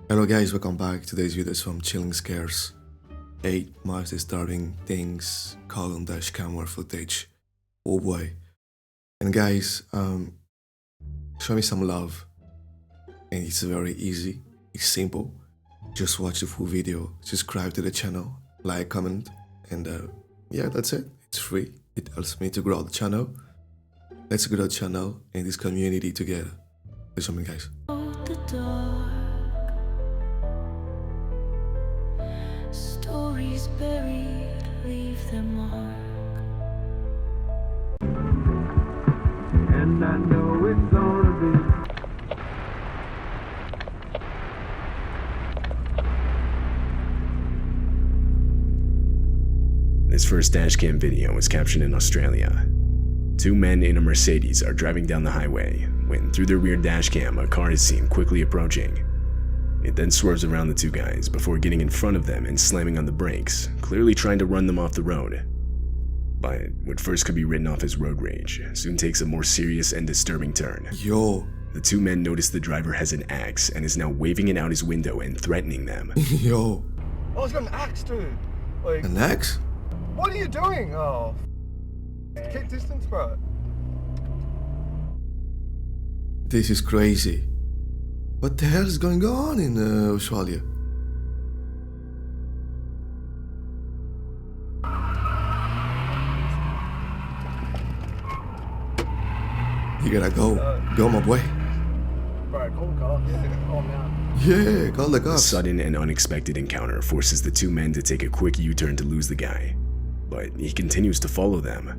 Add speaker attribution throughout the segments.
Speaker 1: Hello guys, welcome back. Today's video is from Chilling Scares. 8 most disturbing things caught on dash camera footage. Oh boy. And guys, show me some love. And it's very easy, it's simple. Just watch the full video, subscribe to the channel, like, comment, and yeah, that's it. It's free. It helps me to grow the channel. Let's grow the channel and this community together. Do something, guys.
Speaker 2: Stories buried, leave their mark.
Speaker 3: And I know it's gonna be.
Speaker 4: This first dashcam video was captured in Australia. Two men in a Mercedes are driving down the highway when, through their rear dashcam, a car is seen quickly approaching. It then swerves around the two guys before getting in front of them and slamming on the brakes, clearly trying to run them off the road. But what first could be written off as road rage soon takes a more serious and disturbing turn.
Speaker 1: Yo.
Speaker 4: The two men notice the driver has an axe and is now waving it out his window and threatening them.
Speaker 1: Yo.
Speaker 5: Oh, he's got an axe, dude. Like,
Speaker 1: An axe?
Speaker 5: what are you doing? Oh, keep distance, bro.
Speaker 1: This is crazy. What the hell is going on in Australia? You gotta go. Go, my boy.
Speaker 5: Bro, call the car. Yeah, calm down.
Speaker 1: Yeah, call the
Speaker 4: The
Speaker 1: cops.
Speaker 4: sudden and unexpected encounter forces the two men to take a quick U-turn to lose the guy, but he continues to follow them.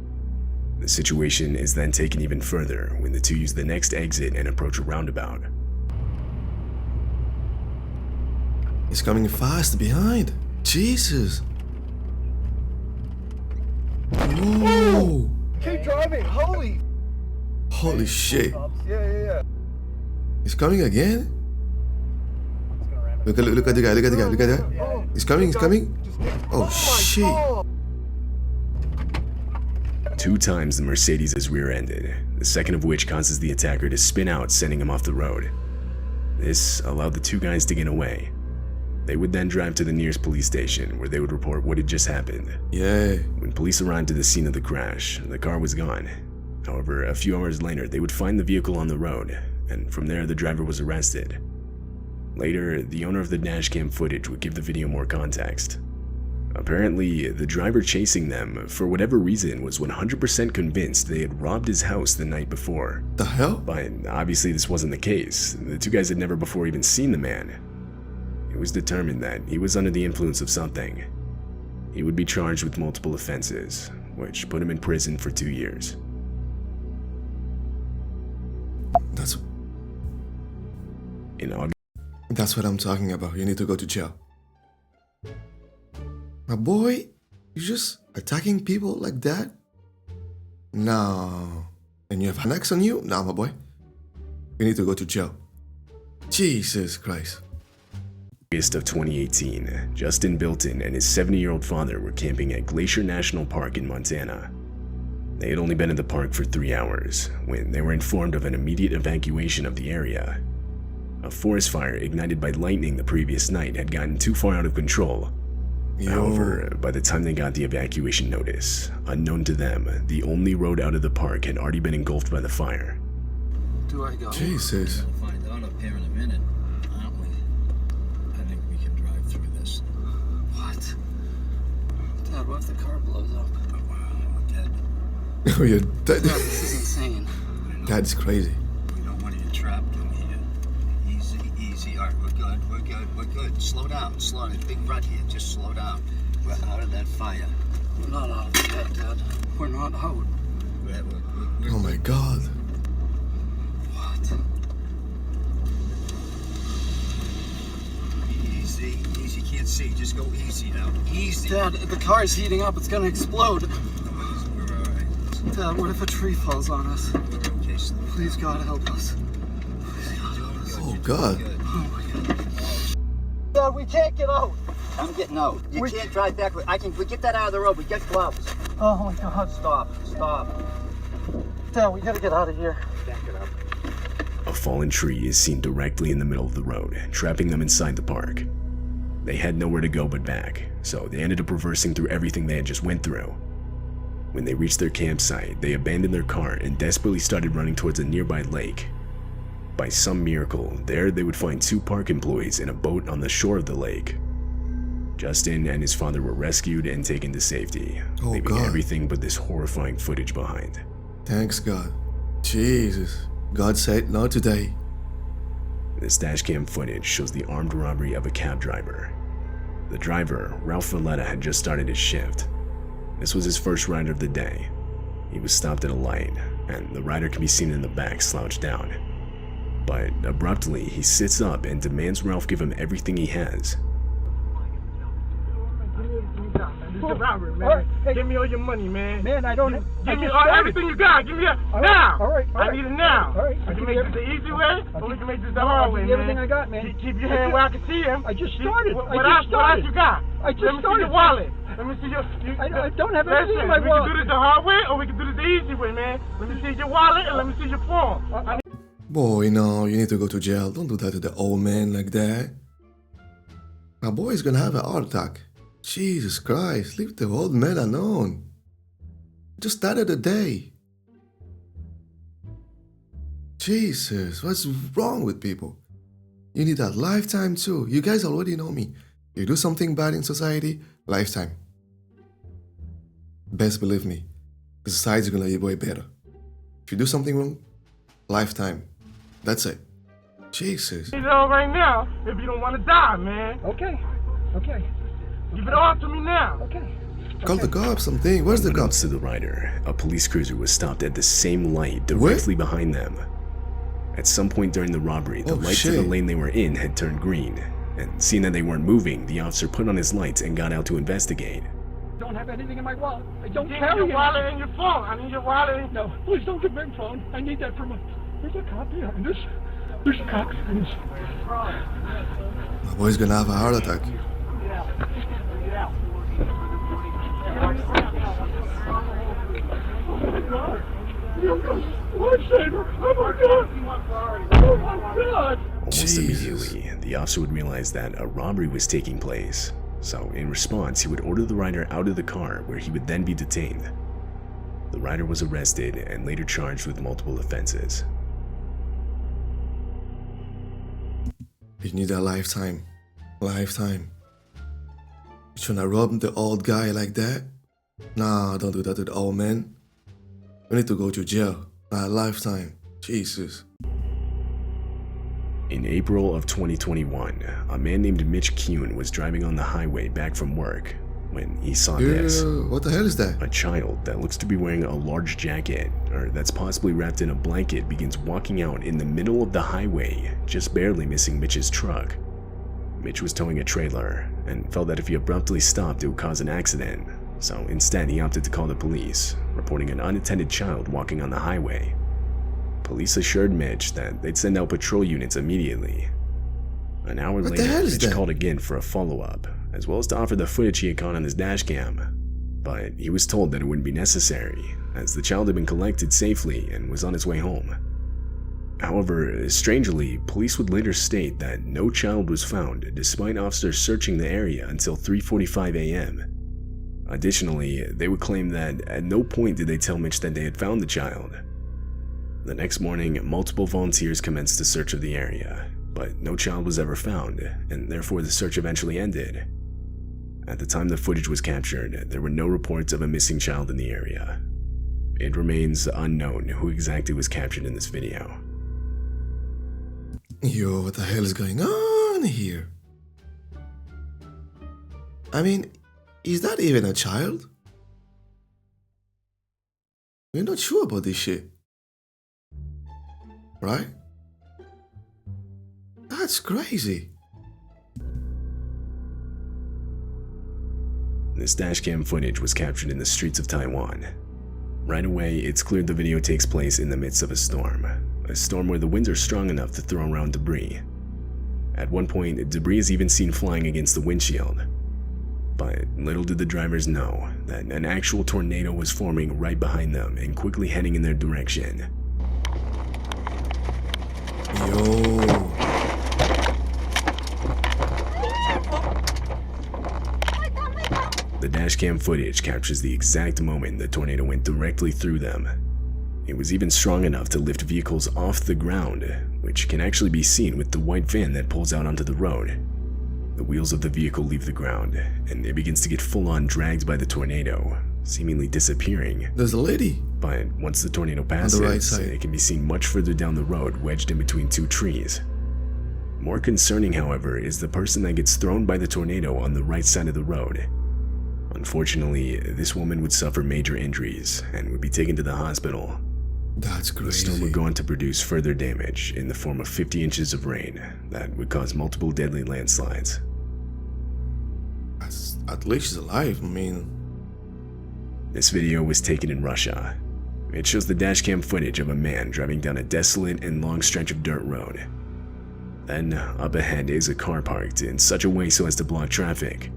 Speaker 4: The situation is then taken even further when the two use the next exit and approach a roundabout.
Speaker 1: He's coming fast behind. Jesus. Whoa.
Speaker 5: Keep driving. Holy.
Speaker 1: Holy shit.
Speaker 5: Yeah.
Speaker 1: He's coming again? Look at the guy, look at that.
Speaker 5: Oh,
Speaker 1: He's coming.
Speaker 5: just-
Speaker 1: Oh,
Speaker 5: my
Speaker 1: shit.
Speaker 5: God.
Speaker 4: 2 times the Mercedes is rear-ended, the second of which causes the attacker to spin out, sending him off the road. This allowed the two guys to get away. They would then drive to the nearest police station where they would report what had just happened.
Speaker 1: Yeah.
Speaker 4: When police arrived to the scene of the crash, the car was gone. However, a few hours later, they would find the vehicle on the road, and from there the driver was arrested. Later, the owner of the dashcam footage would give the video more context. Apparently, the driver chasing them, for whatever reason, was 100% convinced they had robbed his house the night before.
Speaker 1: The hell?
Speaker 4: But obviously this wasn't the case. The two guys had never before even seen the man. It was determined that he was under the influence of something. He would be charged with multiple offenses, which put him in prison for 2 years. In August,
Speaker 1: That's what I'm talking about. You need to go to jail. My boy, you just attacking people like that? No. And you have an axe on you? No, my boy. You need to go to jail. Jesus Christ.
Speaker 4: of 2018, Justin Bilton and his 70-year-old father were camping at Glacier National Park in Montana. They had only been in the park for 3 hours when they were informed of an immediate evacuation of the area. A forest fire ignited by lightning the previous night had gotten too far out of control.
Speaker 1: Yo.
Speaker 4: However, by the time they got the evacuation notice, unknown to them, the only road out of the park had already been engulfed by the fire.
Speaker 6: Do I go?
Speaker 1: Jesus.
Speaker 6: We'll find out up here in a minute, aren't we? I think we can drive through this.
Speaker 5: What? Dad, what if the car blows up?
Speaker 6: We're dead.
Speaker 1: Oh, you're dead.
Speaker 5: Dad, this is insane.
Speaker 1: That's crazy.
Speaker 6: We don't want you trapped in here. Easy. All right, we're good. Slow down. There's a big rut here. Just slow down. We're out of that fire.
Speaker 5: We're not out of the bed, Dad. We're not out.
Speaker 6: We're
Speaker 1: Oh my God.
Speaker 5: What?
Speaker 6: Easy. Can't see. Just go easy now. Easy.
Speaker 5: Dad, the car's heating up. It's gonna explode.
Speaker 6: We're all right.
Speaker 5: Dad, what if a tree falls on us?
Speaker 6: We're okay.
Speaker 5: Please, God, help us.
Speaker 1: Oh God.
Speaker 5: Oh my God. Dad, we can't get out.
Speaker 6: I'm getting out. You
Speaker 5: We-
Speaker 6: can't drive back. We get that out of the road. We get gloves.
Speaker 5: Oh my God.
Speaker 6: Stop.
Speaker 5: Dad, we gotta get out of here.
Speaker 6: Back it up.
Speaker 4: a fallen tree is seen directly in the middle of the road, trapping them inside the park. They had nowhere to go but back, so they ended up reversing through everything they had just went through. When they reached their campsite, they abandoned their car and desperately started running towards a nearby lake. By some miracle, there they would find 2 park employees in a boat on the shore of the lake. Justin and his father were rescued and taken to safety, leaving
Speaker 1: God.
Speaker 4: everything but this horrifying footage behind.
Speaker 1: Thanks, God. Jesus. God said not today.
Speaker 4: This dashcam footage shows the armed robbery of a cab driver. The driver, Ralph Valletta, had just started his shift. This was his first ride of the day. He was stopped at a light, and the rider can be seen in the back slouched down. But abruptly, he sits up and demands Ralph give him everything he has.
Speaker 5: This is a robbery, man.
Speaker 3: All right, hey.
Speaker 5: Give me all your money, man.
Speaker 3: Man, I don't.
Speaker 5: Give me everything you got. Give me it now.
Speaker 3: All right.
Speaker 5: I need it now.
Speaker 3: All right.
Speaker 5: We can make this the easy way, or we can make this the hard way, man.
Speaker 3: Everything I got, man.
Speaker 5: Keep your hand where I can see him.
Speaker 3: I just started.
Speaker 5: What else you got?
Speaker 3: I just
Speaker 5: Let me
Speaker 3: started.
Speaker 5: see your wallet. Let me see your.
Speaker 3: I don't have anything in my
Speaker 5: We
Speaker 3: wallet.
Speaker 5: can do this the hard way, or we can do this the easy way, man. Let me see your wallet and let me see your phone.
Speaker 1: Boy, no, you need to go to jail. Don't do that to the old man like that. My boy's gonna have a heart attack. Jesus Christ, leave the old man alone. Just started the day. Jesus, what's wrong with people? You need that lifetime too. You guys already know me. You do something bad in society, lifetime. Best believe me, the society's gonna let your boy better. If you do something wrong, lifetime. That's it. Jesus.
Speaker 5: Need it all right now if you don't want to die, man.
Speaker 3: Okay.
Speaker 5: Give it all to me now.
Speaker 3: Okay.
Speaker 1: Call the cops, something. Where's the
Speaker 4: Unbeknownst
Speaker 1: cops?
Speaker 4: to the rider, a police cruiser was stopped at the same light directly behind them. At some point during the robbery, the lights of the lane they were in had turned green, and seeing that they weren't moving, the officer put on his lights and got out to investigate.
Speaker 3: Don't have anything in my wallet. I don't
Speaker 5: Give me
Speaker 3: carry
Speaker 5: your
Speaker 3: it.
Speaker 5: wallet and your phone. I need your wallet. And...
Speaker 3: No, please don't give me my phone. I need that for my. There's a cop behind us. There's a cop behind us.
Speaker 1: My boy's gonna have a heart attack.
Speaker 3: Lifesaver! Oh my God! Oh my God!
Speaker 4: Almost
Speaker 1: Jesus.
Speaker 4: immediately, the officer would realize that a robbery was taking place, so in response, he would order the rider out of the car where he would then be detained. The rider was arrested and later charged with multiple offenses.
Speaker 1: You need a lifetime. Lifetime. You trying to rob the old guy like that? Nah, don't do that to the old man. We need to go to jail. A lifetime. Jesus.
Speaker 4: In April of 2021, a man named Mitch Kuhn was driving on the highway back from work when he saw this.
Speaker 1: What the hell is that?
Speaker 4: A child that looks to be wearing a large jacket, or that's possibly wrapped in a blanket, begins walking out in the middle of the highway, just barely missing Mitch's truck. Mitch was towing a trailer, and felt that if he abruptly stopped it would cause an accident, so instead he opted to call the police, reporting an unattended child walking on the highway. Police assured Mitch that they'd send out patrol units immediately. An hour
Speaker 1: What the
Speaker 4: later,
Speaker 1: hell is
Speaker 4: Mitch
Speaker 1: that?
Speaker 4: called again for a follow-up, as well as to offer the footage he had caught on his dashcam. But he was told that it wouldn't be necessary, as the child had been collected safely and was on its way home. However, strangely, police would later state that no child was found despite officers searching the area until 3:45 a.m. Additionally, they would claim that at no point did they tell Mitch that they had found the child. The next morning, multiple volunteers commenced a search of the area, but no child was ever found, and therefore the search eventually ended. At the time the footage was captured, there were no reports of a missing child in the area. It remains unknown who exactly was captured in this video.
Speaker 1: Yo, what the hell is going on here? I mean, is that even a child? We're not sure about this shit. Right? That's crazy.
Speaker 4: This dashcam footage was captured in the streets of Taiwan. Right away, it's clear the video takes place in the midst of a storm where the winds are strong enough to throw around debris. At one point, debris is even seen flying against the windshield. But little did the drivers know that an actual tornado was forming right behind them and quickly heading in their direction.
Speaker 1: Yo.
Speaker 4: The dashcam footage captures the exact moment the tornado went directly through them. It was even strong enough to lift vehicles off the ground, which can actually be seen with the white van that pulls out onto the road. The wheels of the vehicle leave the ground, and it begins to get full-on dragged by the tornado, seemingly disappearing.
Speaker 1: There's a lady.
Speaker 4: But once the tornado passes,
Speaker 1: right side.
Speaker 4: it can be seen much further down the road, wedged in between two trees. More concerning, however, is the person that gets thrown by the tornado on the right side of the road. Unfortunately, this woman would suffer major injuries and would be taken to the hospital.
Speaker 1: That's
Speaker 4: The storm
Speaker 1: crazy.
Speaker 4: would go on to produce further damage in the form of 50 inches of rain that would cause multiple deadly landslides.
Speaker 1: At least she's alive. I mean,
Speaker 4: This video was taken in Russia. It shows the dashcam footage of a man driving down a desolate and long stretch of dirt road. Then, up ahead is a car parked in such a way so as to block traffic.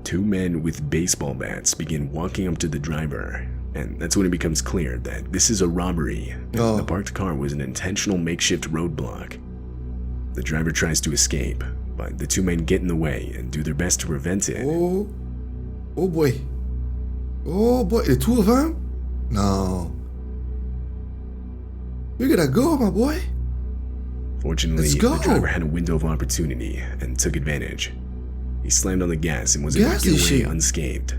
Speaker 4: Two men with baseball bats begin walking up to the driver, and that's when it becomes clear that this is a robbery.
Speaker 1: Oh.
Speaker 4: The parked car was an intentional makeshift roadblock. The driver tries to escape, but the two men get in the way and do their best to prevent it.
Speaker 1: oh boy. Oh boy, the two of them? No. You gotta go, my boy.
Speaker 4: Fortunately,
Speaker 1: Let's go.
Speaker 4: the driver had a window of opportunity and took advantage. He slammed on the gas and was able to
Speaker 1: Gas
Speaker 4: get
Speaker 1: is
Speaker 4: away
Speaker 1: shit.
Speaker 4: unscathed.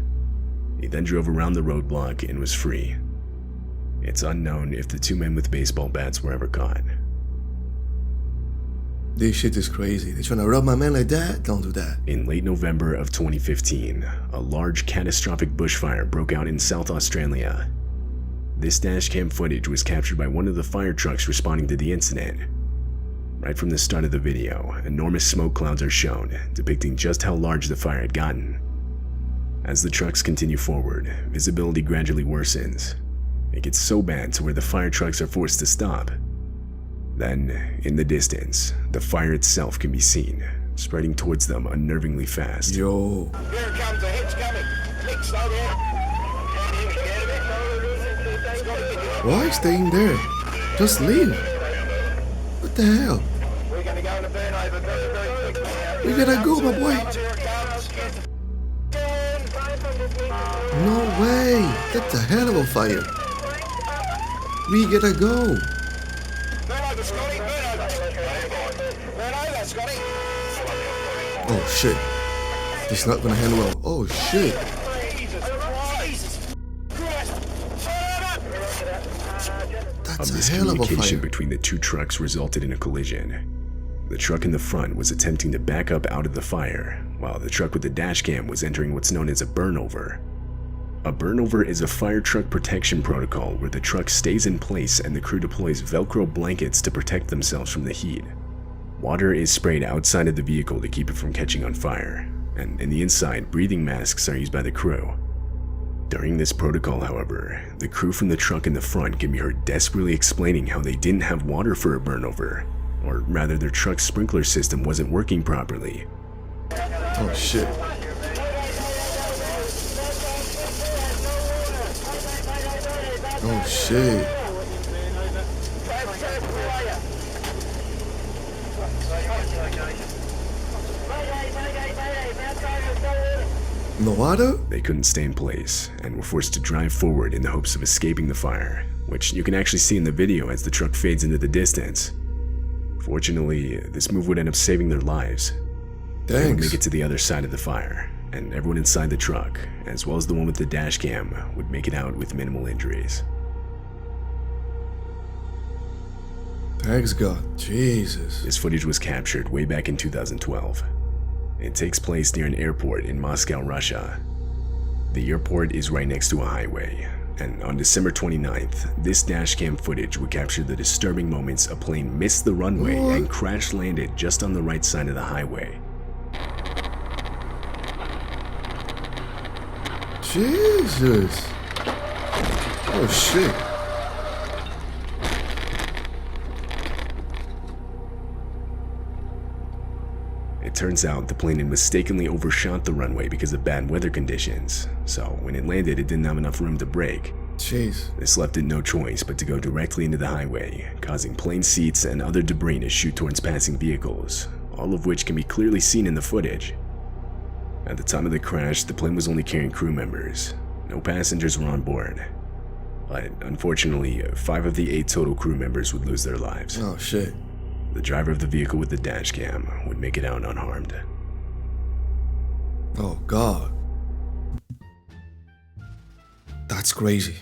Speaker 4: He then drove around the roadblock and was free. It's unknown if the two men with baseball bats were ever caught.
Speaker 1: This shit is crazy. They trying to rob my man like that? Don't do that.
Speaker 4: In late November of 2015, a large catastrophic bushfire broke out in South Australia. This dashcam footage was captured by one of the fire trucks responding to the incident. Right from the start of the video, enormous smoke clouds are shown, depicting just how large the fire had gotten. As the trucks continue forward, visibility gradually worsens. It gets so bad to where the fire trucks are forced to stop. Then, in the distance, the fire itself can be seen, spreading towards them unnervingly fast.
Speaker 1: Yo.
Speaker 5: Here it comes, the hit's coming. Nick, slow down.
Speaker 1: Why staying there? Just leave. What the hell?
Speaker 5: We're going to go in a burn over very, very quickly.
Speaker 1: We gotta go, my boy.
Speaker 5: Here it comes.
Speaker 1: No way. That's a hell of a fire. We gotta go.
Speaker 5: Burn over, Scotty, burn over. Burn over, Scotty.
Speaker 1: Oh shit. It's not gonna handle well. Oh shit.
Speaker 5: Jesus Christ.
Speaker 1: That's
Speaker 4: A
Speaker 1: a hell of a
Speaker 4: miscommunication
Speaker 1: fire.
Speaker 4: between the two trucks resulted in a collision. The truck in the front was attempting to back up out of the fire, while the truck with the dashcam was entering what's known as a burnover. A burnover is a fire truck protection protocol where the truck stays in place and the crew deploys Velcro blankets to protect themselves from the heat. Water is sprayed outside of the vehicle to keep it from catching on fire, and in the inside, breathing masks are used by the crew. During this protocol, however, the crew from the truck in the front can be heard desperately explaining how they didn't have water for a burnover, or rather their truck's sprinkler system wasn't working properly.
Speaker 1: Oh shit. Oh shit. No water?
Speaker 4: They couldn't stay in place and were forced to drive forward in the hopes of escaping the fire, which you can actually see in the video as the truck fades into the distance. Fortunately, this move would end up saving their lives. They would make
Speaker 1: Thanks.
Speaker 4: it to the other side of the fire, and everyone inside the truck, as well as the one with the dash cam, would make it out with minimal injuries.
Speaker 1: Thanks God. Jesus.
Speaker 4: This footage was captured way back in 2012. It takes place near an airport in Moscow, Russia. The airport is right next to a highway, and on December 29th, this dashcam footage would capture the disturbing moments a plane missed the runway
Speaker 1: What?
Speaker 4: and crash landed just on the right side of the highway.
Speaker 1: Jesus. Oh shit.
Speaker 4: It turns out the plane had mistakenly overshot the runway because of bad weather conditions, so when it landed it didn't have enough room to brake.
Speaker 1: Jeez.
Speaker 4: This left it no choice but to go directly into the highway, causing plane seats and other debris to shoot towards passing vehicles, all of which can be clearly seen in the footage. At the time of the crash, the plane was only carrying crew members. No passengers were on board. But unfortunately, 5 of the 8 total crew members would lose their lives.
Speaker 1: Oh shit.
Speaker 4: The driver of the vehicle with the dash cam would make it out unharmed.
Speaker 1: Oh god. That's crazy.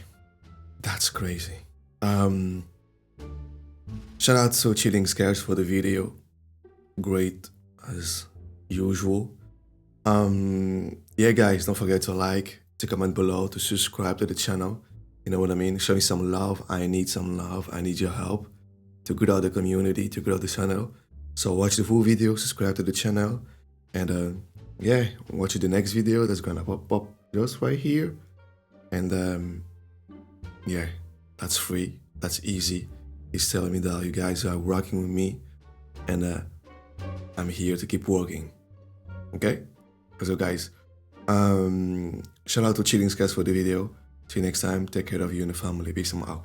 Speaker 1: That's crazy. Shout out to Chilling Scares for the video. Great as usual. Yeah guys, don't forget to like, to comment below, to subscribe to the channel. You know what I mean? Show me some love. I need some love. I need your help to grow the community, to grow the channel. So watch the full video, subscribe to the channel, and yeah, watch the next video that's gonna pop up just right here. And yeah, that's free, that's easy. He's telling me that you guys are rocking with me, and I'm here to keep working. Okay? So guys, shout out to Chilling Scares for the video. See you next time. Take care of you and the family. Peace out.